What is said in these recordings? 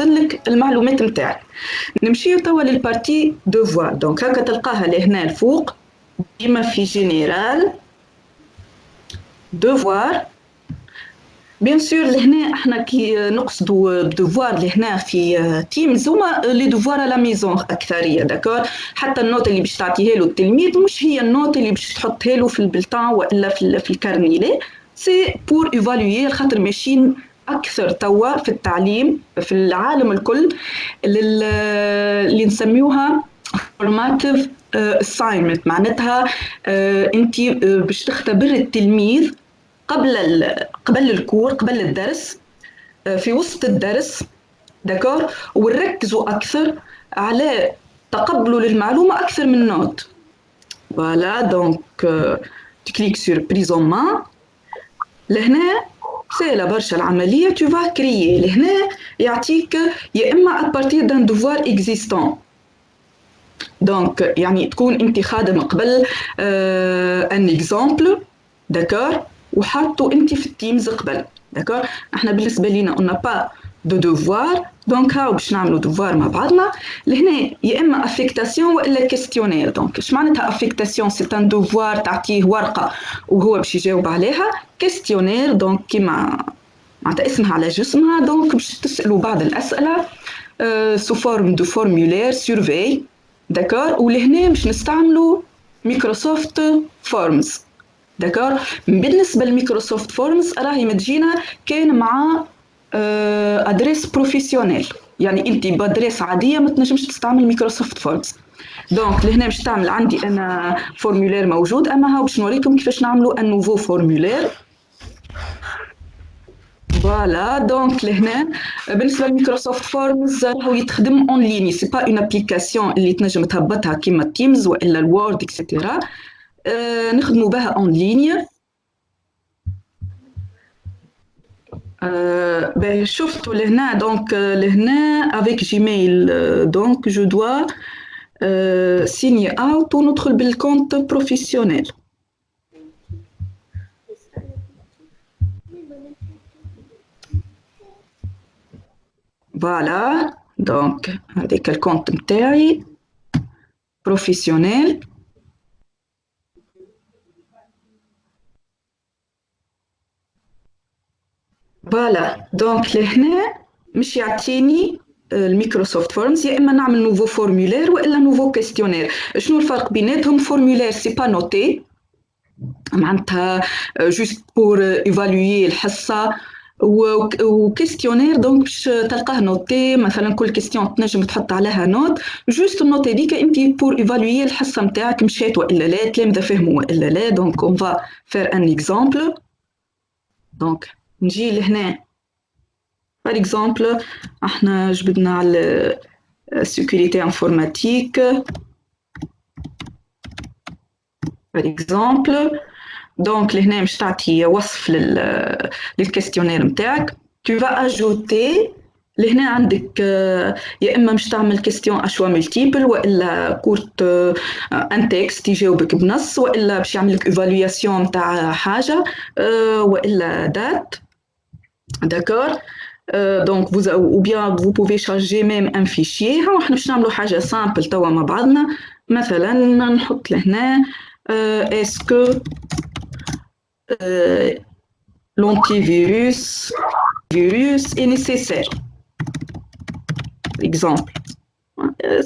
لك المعلومات نتاعك. نمشيو توا للبارتي دوفوار. دونك هكا تلقاها لهنا الفوق ديما في جينيرال دوفوار. بيان سور لهنا احنا كي نقصدوا بدوفوار لهنا في تيمز هما لي دوفوار على ميزون اكثريه داكور. حتى النوت اللي باش تعطيها له التلميذ مش هي النوت اللي باش تحطها له في البلتان ولا في الكارنيلي. سي بور ايفالوي خاطر ماشيين اكثر توا في التعليم في العالم الكل اللي نسميوها formative assignment. معناتها انت باش تختبر التلميذ قبل الكور قبل الدرس في وسط الدرس داكور، ونركزوا اكثر على تقبله للمعلومه اكثر من نوت. فوالا دونك تكليك سور بريز اون مان. لهنا سهله برشا العمليه. تو فا كريي لهنا يعطيك يا اما ابارتير دان دوفوار اكزيستون. دونك يعني تكون انت خادم قبل ان اكزامبل داكور وحاطه انت في التيمز قبل داكور. احنا بالنسبه لينا اون با دو دوفوار دونك هاو باش نعملوا دوفوار مع بعضنا. لهنا يا اما افيكتاسيون والا كيستيونير. دونك اش معناتها افيكتاسيون؟ سي ان دوفوار تعطيه ورقه وهو باش يجاوب عليها. كيستيونير دونك كيما معناتها اسمها على جسمها، دونك باش تسالوا بعض الاسئله سو فورم دو فورمولير سيرفي داكور. ولهنا باش نستعملوا مايكروسوفت فورمز داكور. بالنسبه لميكروسوفت فورمز راهي متجينا كان مع ادريس بروفيسيونيل، يعني انت بادريس عاديه ما تنجمش تستعمل ميكروسوفت فورمز. دونك لهنا باش تعمل عندي انا فورمولير موجود، اما هاو باش نوريكم كيفاش نعملوا ان نوفو فورمولير. فوالا دونك لهنا بالنسبه لميكروسوفت فورمز راهو يتخدم اون ليني، سي با اون ابليكاسيون اللي تنجم تهبطها كيما تيمز والا الوورد اكسيتيرا. نخدموا بها اون ليني. شفتوا لهنا دونك لهنا avec Gmail donc je dois signer out وندخل بالكونت بروفيسيونيل. فوالا دونك هذاك الكونت نتاعي بروفيسيونيل. فوالا دونك لهنا مش يعطيني الميكروسوفت فورمز، يا اما نعمل نوفو فورمولير والا نوفو كيستيونير. شنو الفرق بيناتهم؟ فورمولير سي با نوتي معناتها جوست بور ايفالوي الحصه، وكيستيونير دونك باش تلقاه نوتي، مثلا كل كيستيون تنجم تحط عليها نوت. جوست النوت هذيك انت بور ايفالوي الحصه نتاعك مشات والا لا، تلامذه فهموا والا لا. دونك اون فا فير ان اكزامبل. دونك نجي لهنا par exemple احنا جبدنا على sécurité informatique par exemple. دونك لهنا باش تعطي وصف للكيستيونير نتاعك. tu vas ajouter لهنا عندك يا اما باش تعمل كيستيون اشوا ملتيبل والا كورت ان تكست يجاوبك بنص، والا باش يعمل لك ايفالواسيون نتاع حاجه والا دات داكور. دونك ou bien vous pouvez charger même un fichier. ها احنا باش نعملوا حاجه سامبل توا مع بعضنا. مثلا نحط لهنا اسكو l'antivirus est nécessaire. Exemple.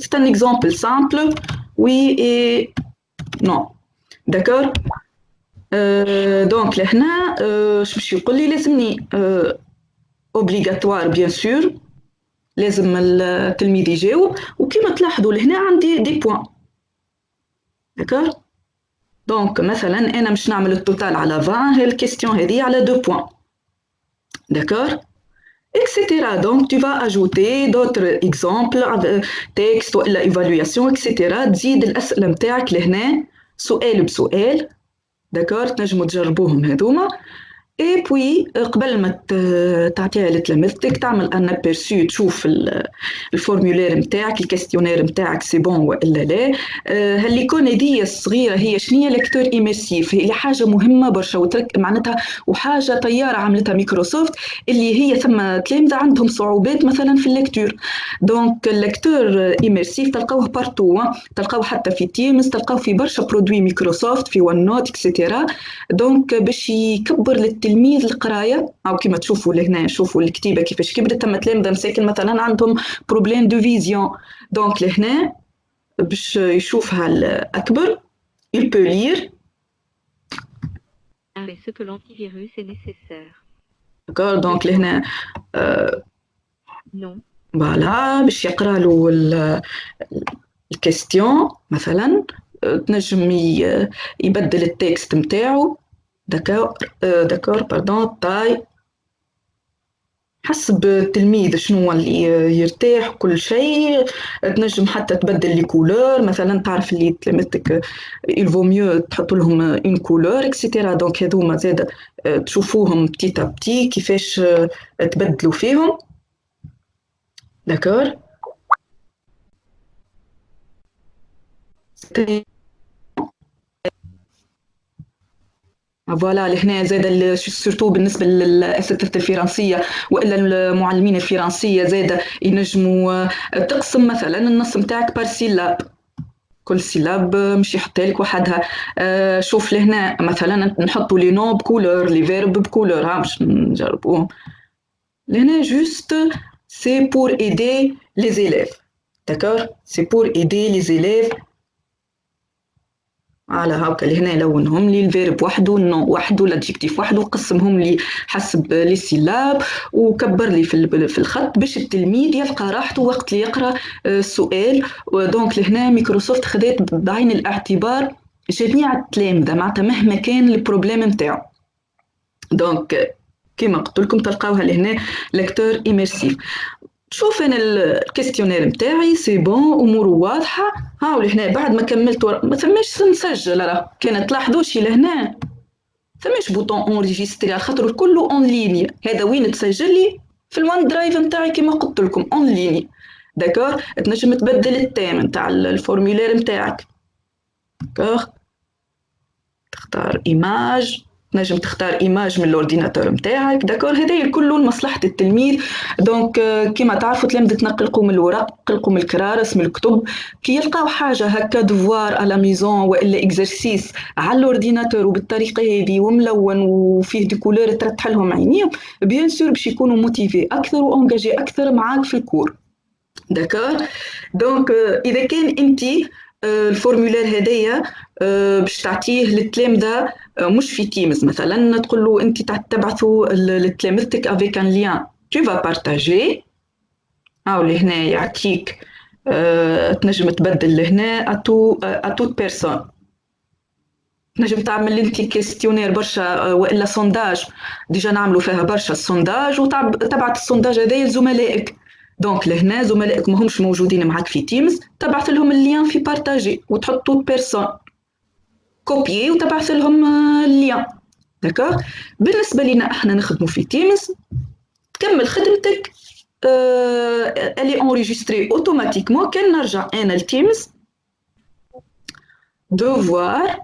C'est un exemple simple. Oui et non. D'accord. Donc لهنا باش يقول لي لازمني obligatoire bien sûr، لازم التلميذ يجاوب. وكما تلاحظوا لهنا عندي دي بوان داكور. دونك مثلا انا مش نعمل التوتال على 20، هي الكيستيون هذه على 2 بوان داكور etc. donc tu vas ajouter d'autres exemples texte والا ايفالواسيون etc. تزيد الاسئله نتاعك لهنا سؤال بسؤال داكور. تنجموا تجربوهم هذوما. اي بوي قبل ما تعطيها لتلامذتك تعمل ان ابيرسو تشوف الفورمولير نتاعك الكاستيونير نتاعك سي بون والا لا. هالليكون هذه الصغيره هي شنية ليكتور ايميرسيف، هي حاجه مهمه برشا وترك معناتها وحاجه طياره عملتها مايكروسوفت اللي هي ثم تلامذه عندهم صعوبات مثلا في الليكتور. دونك الليكتور ايميرسيف تلقاوه بارتو، تلقاوه حتى في تيمز، تلقاوه في برشا برودوي مايكروسوفت في ون نوت اكسيتيرا. دونك باش يكبر للتلميذ القرايه او كما تشوفوا لهنا شوفوا الكتيبه كيفاش كبرت، تم تلامذه مساكن مثلا عندهم بروبليم دو فيزيون، دونك لهنا باش يشوفها الاكبر il peut lire. Mais ce que l'antivirus est nécessaire. D'accord, donc لهنا Non. فوالا باش يقرا له الكيستيون مثلا، تنجم يبدل التكست نتاعو. داكور داكور باردون تاي حسب التلميذ شنو اللي يرتاح كل شيء. تنجم حتى تبدل لي كولور مثلا، تعرف اللي تلامذتك يلفو ميو تحط لهم اون كولور اكسيتيرا، دونك هذوما زاد تشوفوهم بتي بتي كيفاش تبدلوا فيهم. داكور فوالا لهنا زاد سورتو بالنسبه للاساتذه الفرنسيه والا المعلمين الفرنسيه زاد ينجموا تقسم مثلا النص نتاعك بار سيلاب، كل سيلاب مش يحط لك وحدها. شوف لهنا مثلا نحطوا لي نو بكولور لي فيرب بكولور، ها باش نجربوهم لهنا جوست سي بور ايدي لي زيليف. داكور سي بور ايدي لي زيليف. على هاكا لهنا لونهم لي الفيرب وحده النو وحده الادجكتيف وحده وقسمهم لي حسب لي سيلاب وكبر لي في الخط باش التلميذ يلقى راحته وقت اللي يقرا السؤال. ودونك لهنا مايكروسوفت خذات بعين الاعتبار جميع التلامذه معناتها مهما كان البروبليم نتاعو. دونك كما قلت لكم تلقاوها لهنا ليكتور ايميرسيف. شوف انا الكيستيونير نتاعي سي بون اموره واضحه. ها لهنا بعد ما كملت ما ثماش نسجل، راه كانت تلاحظوش لهنا ثماش بوطون اونريجستري على خاطر كله اون ليني. هذا وين تسجل لي في الوان درايف نتاعي كما قلت لكم اون ليني. داكور تنجم تبدل التيم نتاع الفورمولير نتاعك. داكور تختار ايماج، تنجم تختار ايماج من الاورديناتور نتاعك. داكور هذا كله لمصلحه التلميذ. دونك كما تعرفوا تلامذة تنقلقوا من الورق، تقلقوا من الكرارس من الكتب، كي يلقاو حاجه هكا دوفوار على ميزون والا اكزرسيس على الاورديناتور وبالطريقه هذه وملون وفيه دي كولور ترتح لهم عينيهم، بيان سور باش يكونوا موتيفي اكثر وانجاجي اكثر معاك في الكور. داكور دونك اذا كان انت الفورمولير هذايا باش تعطيه للتلامذه مش في تيمز مثلا، تقول له انت تبعثوا لتلامذتك افيك ان ليان tu vas partager. هاو لهنا يعطيك تنجم تبدل لهنا à toute personne. تنجم تعمل انت كيستيونير برشا والا سونداج، ديجا نعملوا فيها برشا السونداج وتبعت السونداج هذايا لزملائك. دونك لهنا زملائك ما همش موجودين معك في تيمز، تبعث لهم اللين في بارتاجي وتحط توت بيرسون كوبيي وتبعث لهم اللين. داكور بالنسبه لنا احنا نخدموا في تيمز تكمل خدمتك الي انريجستري اوتوماتيكمون. كان نرجع انا لتيمز دوفوار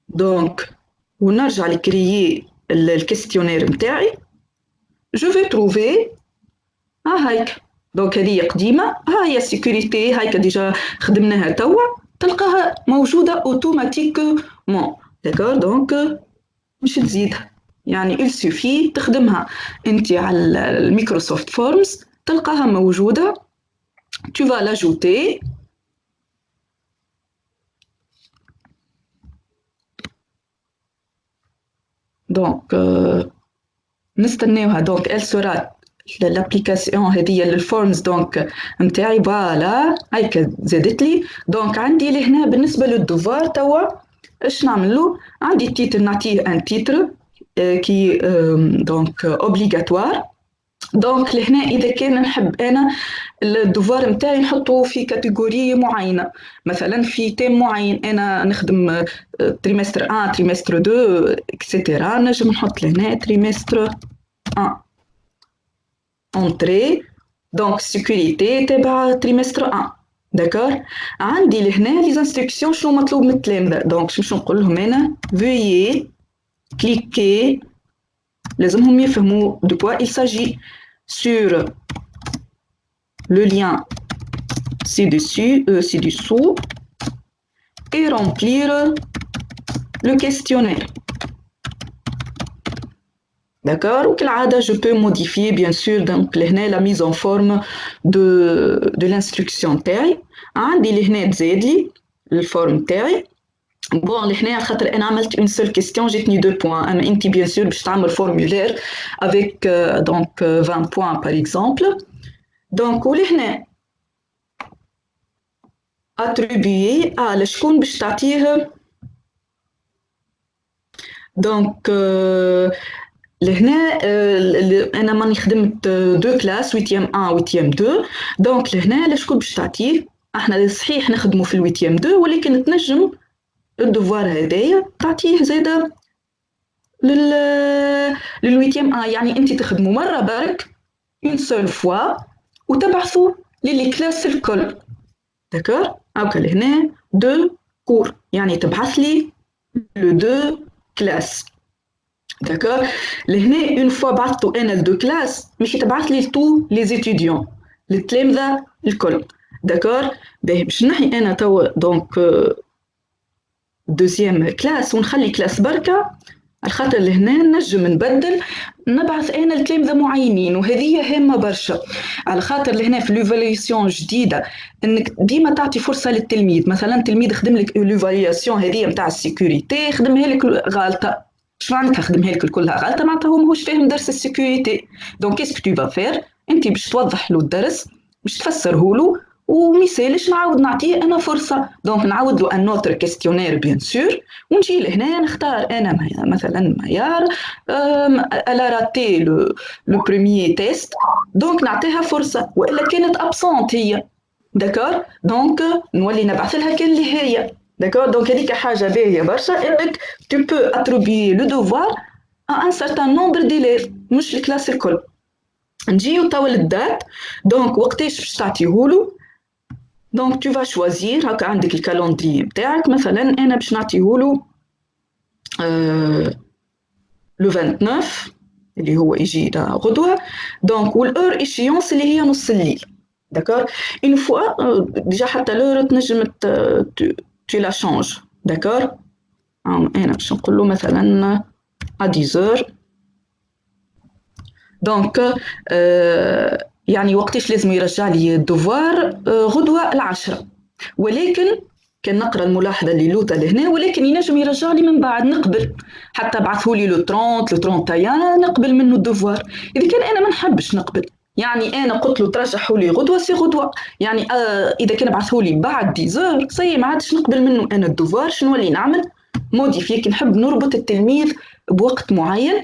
دونك ونرجع لكريي الكيستيونير نتاعي جو في تروفي. هايك دونك هذه قديمه، ها هي السيكوريتي هايك ديجا خدمناها توا تلقاها موجوده اوتوماتيكمون. داكور دونك مش تزيدها يعني il suffit تخدمها انت على الميكروسوفت فورمز تلقاها موجوده. tu vas l'ajouter. دونك نستناوها. دونك elle sera l'application هذه للفورمز دونك نتاعي فوالا هايك زادت لي. دونك عندي لهنا بالنسبه للدوفوار توا اش نعملو، عندي تيتر نعطيه ان تيتر كي دونك اوبليغاتوار دونك لهنا اذا كان نحب انا الدوفوار نتاعي نحطه في كاتيجوري معينه، مثلا في تيم معين انا نخدم تريمستر 1 تريمستر 2 اكسيتيرا، نجم نحط لهنا تريمستر 1 انتري دونك سيكوريتي تبع تريمستر 1. داكور، عندي لهنا لي انستركسيون شنو مطلوب من التلامذه، دونك باش نقول لهم انا فويي كليكي، لازمهم يفهموا de quoi il s'agit sur le lien ci-dessous et remplir le questionnaire. D'accord. وكالعادة je peux modifier bien sûr donc لهنا la mise en forme de l'instruction تاعي. عندي لهنا تزاد لي الفورم تاعي. بون لهنا خاطر انا عملت اون سول كيستيون جاتني 2 بوان، اما انت بيان سور باش تعمل فورمولير افيك دونك 20 بوان باغ اكزومبل. دونك ولهنا اتريبيي لشكون باش تعطيه. دونك لهنا انا ماني خدمت دو كلاس ويتيام 1 ويتيام 2، دونك لهنا لشكون باش تعطيه. احنا صحيح نخدموا في الويتيام 2 ولكن تنجم الدوفوار هدايا تعطيه زاده للويتيام يعني انت تخدموا مره برك اون سول فوا وتبعثوا للي كلاس الكل. داكور، هاكا لهنا دو كور يعني تبعث لي لو دو كلاس. داكور، لهنا اون فوا بعثتو انا لدو كلاس مش تبعث لي لتو لي زيتيديون للتلامذه الكل. داكور، باهي باش نحي انا توا دونك دوزيام كلاس ونخلي كلاس بركة، على خاطر لهنا نجم نبدل نبعث انا التلامذه معينين، وهذه هامه برشا على خاطر لهنا في ليفالياسيون جديده انك ديما تعطي فرصه للتلميذ. مثلا تلميذ خدم لك ليفالياسيون هذه نتاع السيكوريتي خدمها لك غلطه، شو معناتها خدمها لك كلها غلطه؟ معناتها هو ماهوش فاهم درس السيكوريتي. دونك كيسك تو فافير، انت باش توضح له الدرس باش تفسره له وميسالش نعاود نعطيه انا فرصه. دونك نعاود له ان نوتر كيستيونير بيان سور، ونجي لهنا نختار انا مثلا معيار الا راتي لو بروميير تيست، دونك نعطيها فرصه، والا كانت ابسونت هي داكور دونك نولي نبعث لها كان اللي هي داكور. دونك هذيك حاجه باهيه برشا انك تو بو اتروبي لو دوفوار ا ان سارتان نومبر ديليف مش الكلاس الكل. نجيو توا للدات، دونك وقتاش باش تعطيهولو. دونك tu vas choisir هكا عندك الكالندري نتاعك، مثلا انا باش نعطيهولو لو 29 اللي هو يجي غدوه، دونك والأور ايشيونس اللي هي نص الليل. داكور، اون فوا ديجا حتى لور تنجم tu la changes. داكور، انا باش نقول له مثلا à 10 heures. دونك يعني وقتاش لازم يرجع لي الدوفوار؟ غدوة 10، ولكن كان نقرا الملاحظة اللي لوطة لهنا، ولكن ينجم يرجع لي من بعد نقبل، حتى بعثوا لي لو 30 لو 31 نقبل منه الدوفوار. إذا كان أنا ما نحبش نقبل، يعني أنا قلت له ترجحوا لي غدوة سي غدوة، يعني إذا كان بعثوا لي بعد 10 سي ما عادش نقبل منه أنا الدوفوار. شنو نولي نعمل؟ موديفي، كي نحب نربط التلميذ بوقت معين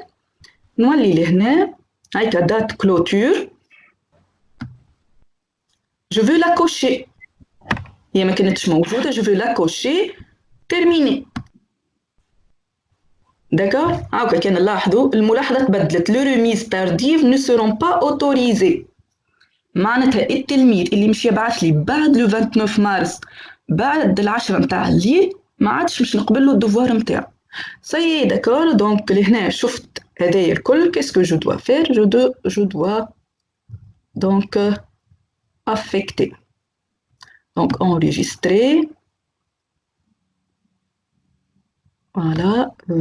نولي لهنا هايكا دات كلوتور je veux la cocher، هي ما كانتش موجودة، je veux la cocher terminé. داكور، هاكا كان نلاحظوا الملاحظة تبدلت، le remise tardive ne seront pas autorisées، معناتها التلميذ اللي مش يبعث لي بعد لو 29 مارس بعد 10 متاع الليل ما عادش باش نقبل له الدوفوار نتاعو. سي داكور، دونك لهنا شفت هدايا الكل. كيسكو جو دوا فير؟ جو دوا دونك affecter. Donc enregistrer. Voilà. Je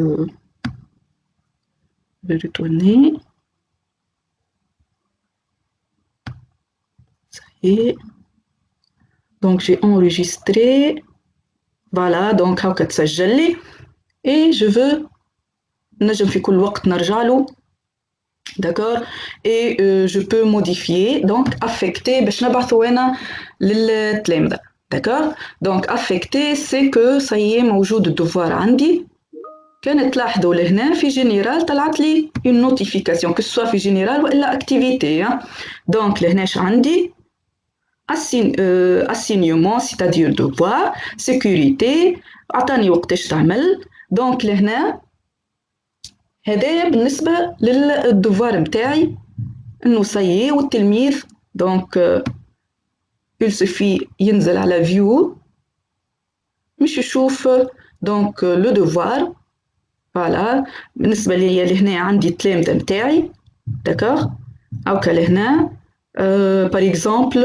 vais retourner. Ça y est. Donc j'ai enregistré. Voilà. Donc هاكا تسجل لي. Et je veux نجم في كل وقت نرجع له. D'accord, et je peux modifier donc affecter باش نبعثوا انا للتلامذه. D'accord, donc affecter c'est que ça y est موجود الدوفوار عندي كانت تلاحظوا لهنا في جينيرال طلعت لي une notification que ce soit في جينيرال وإلا activité. Donc لهنا ش عندي assignement c'est-à-dire devoir sécurité عطاني وقتاش تعمل. donc لهنا هذا بالنسبة للدوفوار متاعي إنه سيء والتلميذ donc il suffit ينزل على view مش يشوف donc le devoir. voilà بالنسبة لي لهنا عندي التلامذة متاعي d'accord هاكا لهنا par exemple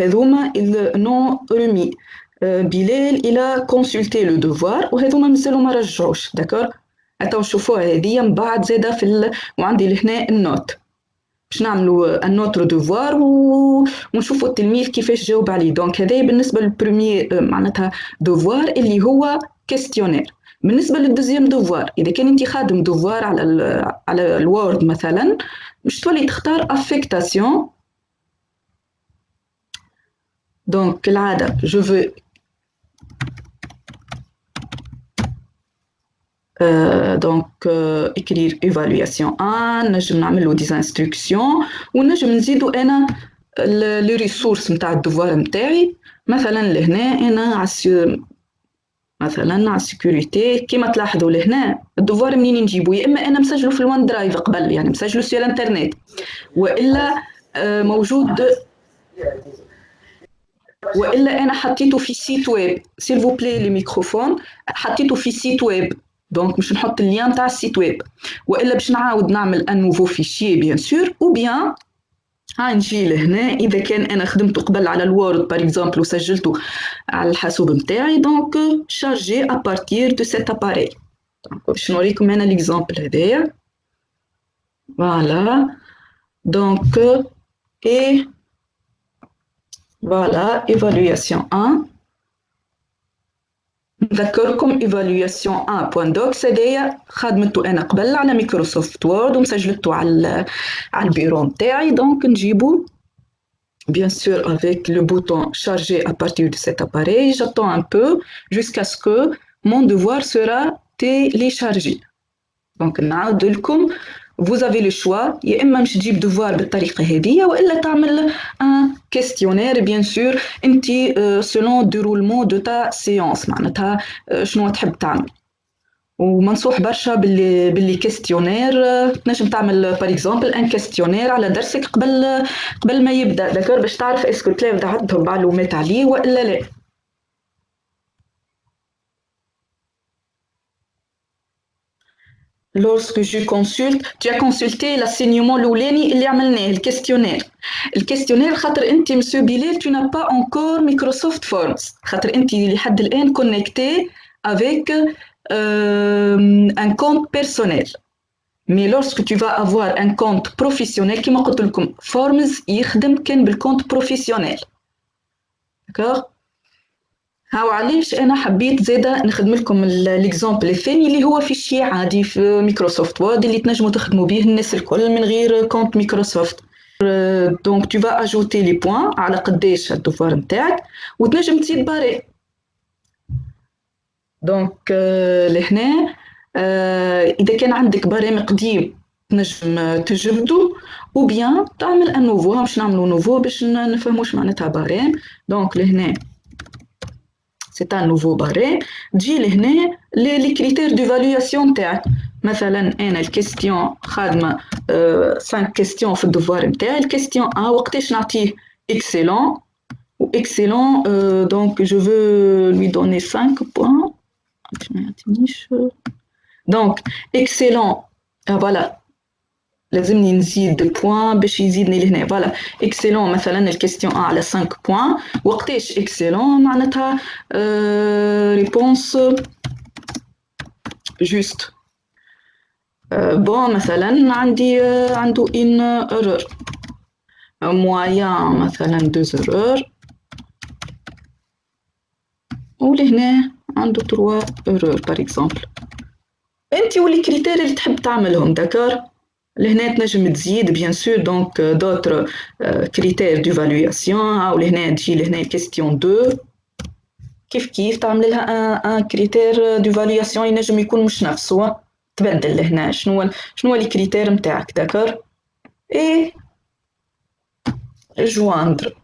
هذوما non remis بلال إلى consulter le devoir وهذوما مازالوا ما رجعوش d'accord. أتوا نشوفوها هذيا من بعد زادة في وعندي لهنا النوت باش نعملوا النوتر دوفوار ونشوفوا التلميذ كيفاش جاوب عليه. دونك هذا بالنسبة للبروميي معناتها دوفوار اللي هو كيستيونير. بالنسبة للدوزيام دوفوار إذا كان أنت خادم دوفوار على الوورد مثلا باش تولي تختار افكتاسيون. دونك كالعادة جو فو donc écrire évaluation 1 نجم نعملو des instructions ونجم نزيدو أنا لي ريسورس نتاع الدوفوار نتاعي. مثلا لهنا أنا مثلا على السيكوريتي كيما تلاحظوا لهنا الدوفوار منين نجيبو يا إما أنا مسجلو في الوان درايف قبل يعني مسجلو في الانترنت وإلا موجود وإلا أنا حطيته في سيت ويب. s'il vous plaît لي ميكروفون حطيته في سيت ويب دونك باش نحط اللين تاع السيت ويب والا باش نعاود نعمل ان نوفو فيشي بيان سور او بيان نجي لهنا اذا كان انا خدمته قبل على الوورد باغ اكزومبل وسجلته على الحاسوب نتاعي دونك شارجي ا بارتير دو سيت اباري. باش نوريكم انا ليكزامبل هذايا فوالا دونك اي فوالا ايفالواسيون 1 نذكركم ايفالواسيون 1.docs هذايا خدمته انا قبل على مايكروسوفت وورد ومسجلته على البيرو نتاعي. دونك نجيبو bien sûr avec le bouton charger à partir de cet appareil j'attends un peu jusqu'à ce que mon devoir sera téléchargé. donc نعاود لكم vous avez le choix يا اما مش تجيب دوفوار بالطريقه هذه والا تعمل ان كيستيونير بيان سور انت سولون ديرولمون دو تا سيونس معناتها شنو تحب تعمل. ومنصوح برشا باللي كيستيونير تنجم تعمل باغ اكزومبل ان كيستيونير على درسك قبل ما يبدا داكور باش تعرف اسكو التلامذه عندهم معلومات عليه والا لا. Lorsque je consulte, tu as consulté l'enseignement l'ouleni اللي عملناه الكيستيونير. الكيستيونير خاطر انت مسيو بلال tu n'as pas encore Microsoft Forms خاطر انت لحد الان connecté avec un compte personnel. Mais lorsque tu vas avoir un compte professionnel كما قلت لكم Forms يخدم كان بالكونت بروفيسيونيل. d'accord. هاو علاش انا حبيت زاده نخدم لكم ليكزامبل الثاني اللي هو فيشي عادي في مايكروسوفت وورد اللي تنجموا تخدموا به الناس الكل من غير كونت مايكروسوفت. دونك تو فا اجوتي لي بوين على قداش الدوفوار نتاعك وتنجم تزيد باري. دونك لهنا اذا كان عندك برامج قديم تنجم تجبدو او بيان تعمل ان نوفو. باش نعملوا نوفو باش نفهموش معناتها بارام. دونك لهنا c'est un nouveau barème. تجي لهنا les critères d'évaluation تاعك. مثلا انا الكيستيون خادمه 5 كيستيون في الدوفوار نتاعي. الكيستيون A وقتاش نعطيه excellent و excellent donc je veux lui donner 5 points. ما يعطينيش donc excellent voilà لازمني نزيد بوان باش يزيدني لهنا. فوالا اكسلون مثلا الكيستيون على 5 بوان. وقتاش اكسلون معناتها ريبونس جوست بون مثلا عندي عنده ان ايرور مويان مثلا 2 ايرور ولهنا عنده 3 ايرور باغ اكزومبل. انت ولي كريتير اللي تحب تعملهم داكور. لهنا تنجم تزيد بيان سور دونك d'autres critères d'évaluation. او لهنا تجي لهنا question 2 كيف تعمل لها ان كريتير ديفالياسيون ينجم يكون مش نفسه تبدل لهنا شنو لي كريتير نتاعك داكور اي جواندر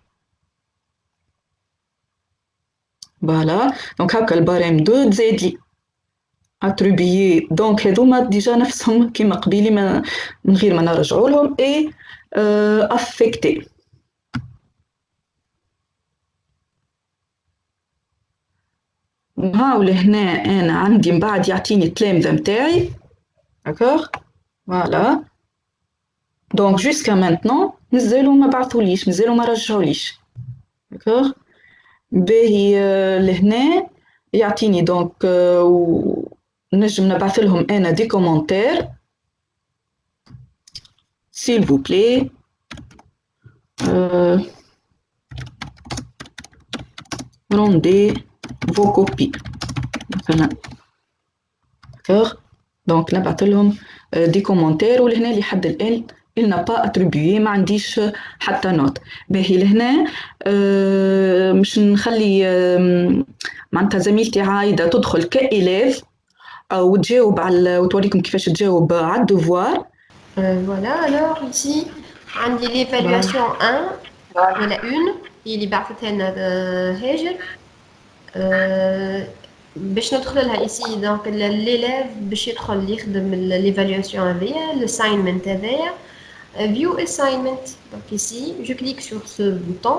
فوالا دونك هكا الباريم دو تزيد لي اتريبيي دونك هذوما ديجا نفسهم كيما قبيلي من غير ما نرجعوا لهم اي افكتي نهاول هنا انا عندي من بعد يعطيني التلامذه نتاعي داكوغ فوالا دونك جوسكا مانتنون مازالوا ما بعثوليش مازالوا ما رجعوليش داكوغ باهي لهنا يعطيني دونك نجم نبعث لهم انا دي كومونتير s'il vous plaît rendez vos copies مثلا داكوغ دونك نبعث لهم دي كومونتير ولهنا لحد الان il n'a pas attribué ما عنديش حتى نوت باهي لهنا مش نخلي معناتها زميلتي عايدة تدخل كإليف وتجاوب على وتوريكم كيفاش تجاوب على الدوفوار. Voilà, alors ici, عندي l'évaluation 1 ولا 1 اللي بعثتها لنا هاجر باش ندخل لها ici donc l'élève باش يدخل يخدم l'évaluation هذيا l'assignment هذايا view assignment donc ici je clique sur ce bouton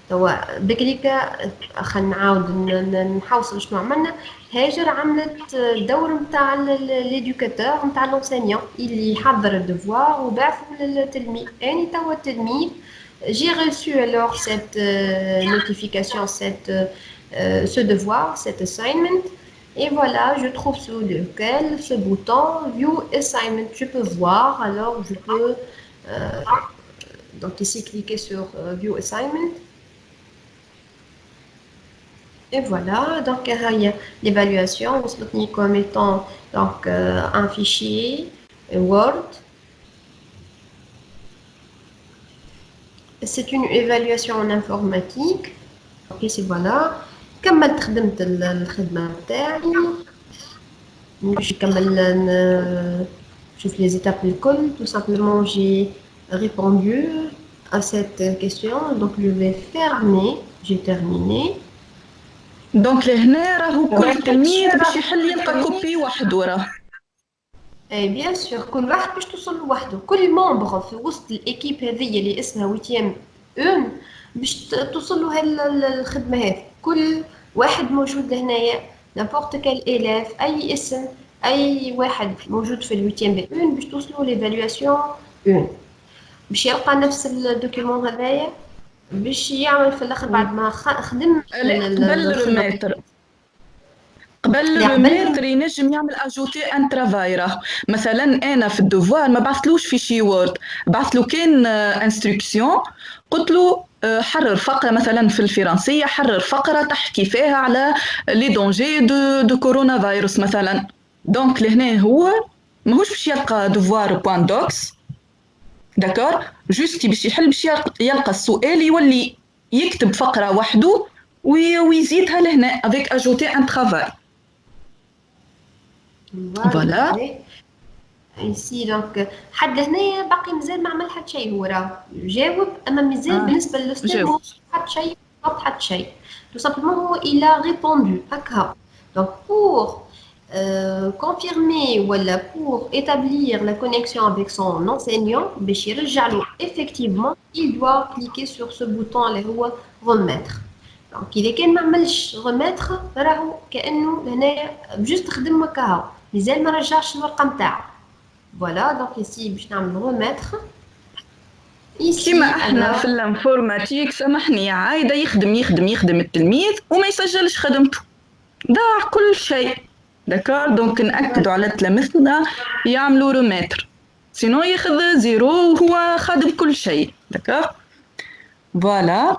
توا بكليكا خلينا نعاود نحوصل شنو عملنا هاجر عملت الدور نتاع ليدوكاتور نتاع لونسينيون اللي يحضر الدفوار وبعثه للتلميذ اني توا التلميذ j'ai reçu alors cette notification ce devoir cet assignment et voilà je trouve sur lequel ce bouton view assignment je peux voir alors je peux donc ici cliquer sur view assignment. Et voilà, donc l'évaluation وصلتني comme étant donc un fichier Word. C'est une évaluation en informatique. Ok, c'est voilà. كملت خدمت الخدمة نتاعي. باش نكمل نشوف les étapes الكل. Tout simplement j'ai répondu à cette question. Donc je vais fermer. J'ai terminé. دونك لهنا راهو كل تلميذ باش يحل يلقى كوبي وحده راه اي بيان سور كل واحد باش توصل لوحده كل ممبر في وسط الايكيب هذه اللي اسمها ويتيام اون باش توصل له الخدمه هذه كل واحد موجود لهنايا نابورت كال الاف اي اسم اي واحد موجود في الويتيام اون باش توصلوا ليفالواسيون اون باش يلقى نفس الدوكيمون هذايا باش يعمل في الاخر بعد ما خدم قبل الروميتر ينجم يعمل اجوتي ان ترافاي راه مثلا انا في الدوفوار ما بعثلوش في شي وورد بعثلو كان انستركسيون قلت له حرر فقره مثلا في الفرنسيه حرر فقره تحكي فيها على لي دونجي دو كورونا فيروس مثلا دونك لهنا هو ماهوش باش يلقى دوفوار بوان دوكس داكور جوست باش يحل باش يلقى السؤال يولي يكتب فقره وحده ويزيدها لهنا افيك اجوتي ان ترافاي فوالا ici donc حد هنايا باقي مازال ما عمل حتى شيء هو راه جاوب اما مازال بالنسبه للاستاذ ما حد شيء بالضبط حد شيء tout simplement هو il a répondu هكا donc pour confirmer ولا pour établir la connexion avec son enseignant باش يرجع له effectivement il doit cliquer sur ce bouton اللي هو remettre donc إذا كان ما عملش remettre راهو كأنه هنايا بجوست خدم هكاهو مازال ما رجعش الورقة نتاعو فوالا دونك ici باش نعمل remettre كيما احنا في الانفورماتيك سامحني يا عايدة يخدم التلميذ وما يسجلش خدمته ضاع كل شيء داكور دونك نأكدوا على تلامذتنا يعملوا remettre سينو ياخذ زيرو وهو خادم كل شيء داكور فوالا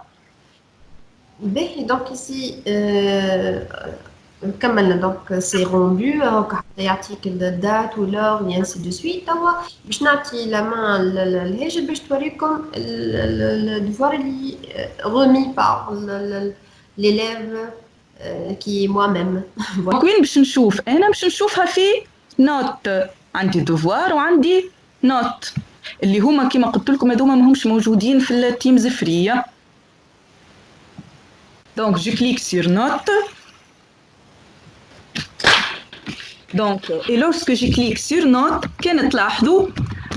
باهي دونك ici كملنا دونك سي روندو هاكا حتى يعطيك الدات ولور اي انسي دو سويت توا باش نعطي لا مان للهاجر باش توريكم الدفوار اللي غومي بار ليليف qui est moi-même. دونك وين باش نشوف؟ انا باش نشوفها في نوت، عندي دوفوار وعندي نوت اللي هما كيما قلت لكم هذوما ماهمش موجودين في التيمز فري. دونك جو كليك سور نوت. دونك اي لورسك جي كليك سور نوت كان تلاحظوا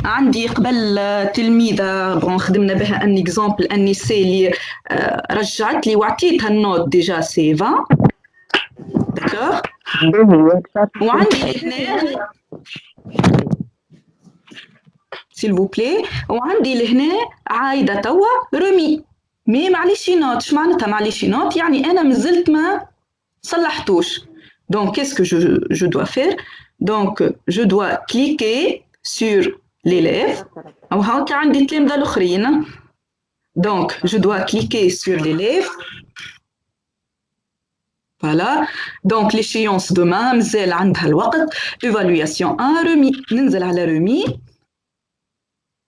عندي قبل تلميذه بون خدمنا بها ان اكزامبل ان ايسي اللي رجعت لي وعطيتها النوت ديجا سي 20 داكور. وعندي هنا s'il vous plaît وعندي لهنا عايده توا رمي مي معليش نوت. اش معناتها معليش نوت؟ يعني انا مازلت ما صلحتوش. donc qu'est-ce que je dois faire? donc je dois cliquer sur l'élève او هاكا عندي التلامذه الاخرين. donc je dois cliquer sur l'élève. voilà donc l'échéance demain مازال عندها الوقت. évaluation 1 رمي. ننزل على رمي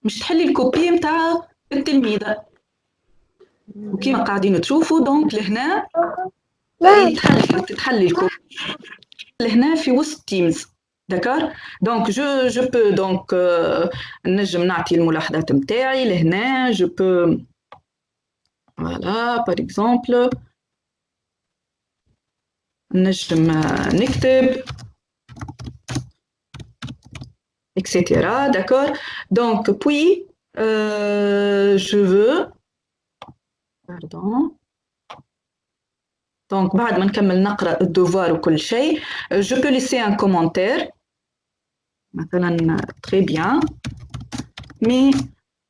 مش تحلي الكوبي متاع التلميذه وكيما قاعدين تشوفوا دونك لهنا تتحلي الكوبي لهنا في وسط تيمز داكور. دونك جو بو دونك نجم نعطي الملاحظات نتاعي لهنا. جو بو فوالا باغ اكزومبل نجم نكتب etc. D'accord. Donc, puis, je veux... Pardon. Donc, بعد ما نكمل نقرأ الدوفوار وكل شيء, je peux laisser un commentaire. مثلا, très bien. Mais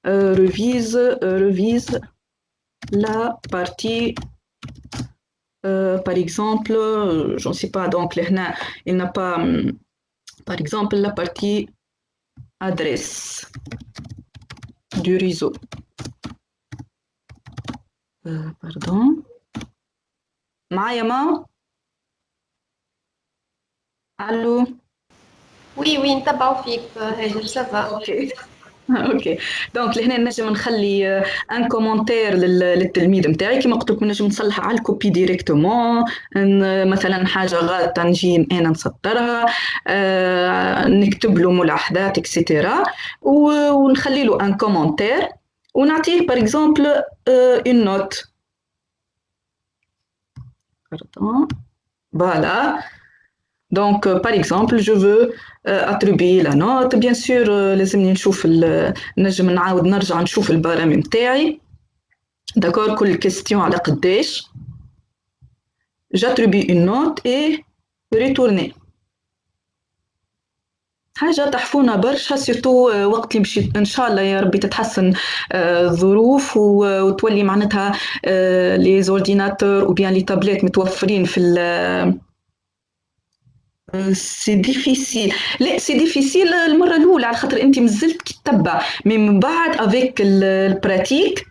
revise la partie... par exemple, je ne sais pas, donc, il n'a pas... Par exemple, la partie adresse du réseau. Pardon. معايا Allô? Oui, نتبعوا فيك هاجر سافا. اوكي دونك لهنا نجم نخلي ان كومونتير للتلميذ نتاعي كيما قلت لكم نجم نصلحها على الكوبي ديريكتومون. مثلا حاجه غلطه نجي انا نسطرها نكتب له ملاحظات اكسيتيرا ونخلي له ان كومونتير ونعطيه باغ اكزومبل اون نوت. pardon voilà. Donc, par exemple, je veux attribuer la note. Bien sûr, لازمني نشوف نجم نعاود نرجع نشوف البرامج نتاعي. D'accord, كل question على قداش. J'attribue une note et retourner. حاجة تحفونا برشا سيرتو وقت اللي مشيت إن شاء الله يا ربي تتحسن الظروف وتولي معناتها لي زورديناتور أو بيان لي تابلت متوفرين في سي ديفيسيل. لا سي ديفيسيل المره الاولى على خاطر انت مازلت تتبع من بعد افيك البراتيك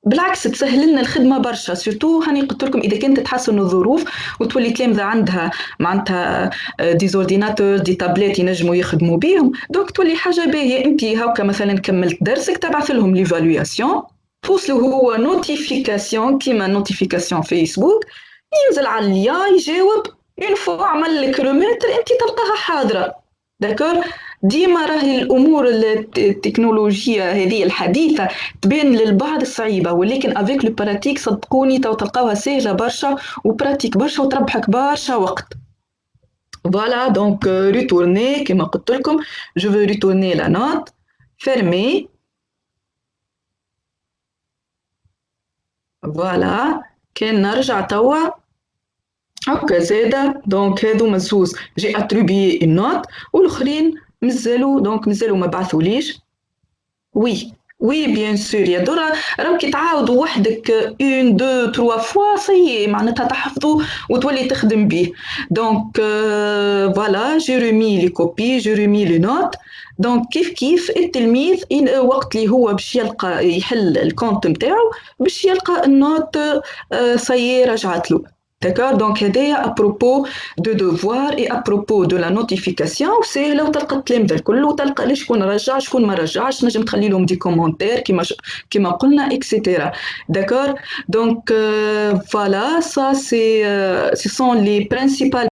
بالعكس تسهل لنا الخدمه برشا سورتو. هاني قلت لكم اذا كانت تتحسن الظروف وتولي تلامذه عندها معناتها دي زورديناتور دي تابلت ينجموا يخدموا بيهم دونك تولي حاجه باهيه. انت هاكا مثلا كملت درسك تبعث لهم ليفالواسيون توصلوا هو نوتيفيكاسيون كيما نوتيفيكاسيون فيسبوك ينزل على اللين يجاوب une fois عمل لك رومتر انت تلقاها حاضره. داكور ديما راهي الامور التكنولوجيه هذه الحديثه تبان للبعض صعيبه ولكن افيك لو براتيك صدقوني تلقاوها سهله برشا وبراتيك برشا وتربحك برشا وقت. فوالا دونك ريتورني كما قلت لكم جو فو ريتورني لا نوت فيرمي. فوالا كان نرجع توا هكا زاده دونك هادو مزوز جي اتريبيي النوت والاخرين مازالوا ما بعثوليش. وي بيان سور يا درا راهم كي تعاودوا وحدك 1 2 3 فوا سي معناتها تحفظوا وتولي تخدم به. دونك فوالا جي ريمي لي كوبي جي ريمي لي نوت. دونك كيف التلميذ وقت اللي هو باش يلقى يحل الكونت نتاعو باش يلقى النوت سي رجعت له. D'accord, donc هذايا à propos de devoir et à propos de la notification وسهلة وتلقى التلامذة الكل وتلقى شكون رجع شكون ما رجعش تنجم تخلي لهم دي كومنتير كيما قلنا etc. D'accord, donc voilà, ça c'est ce sont les principales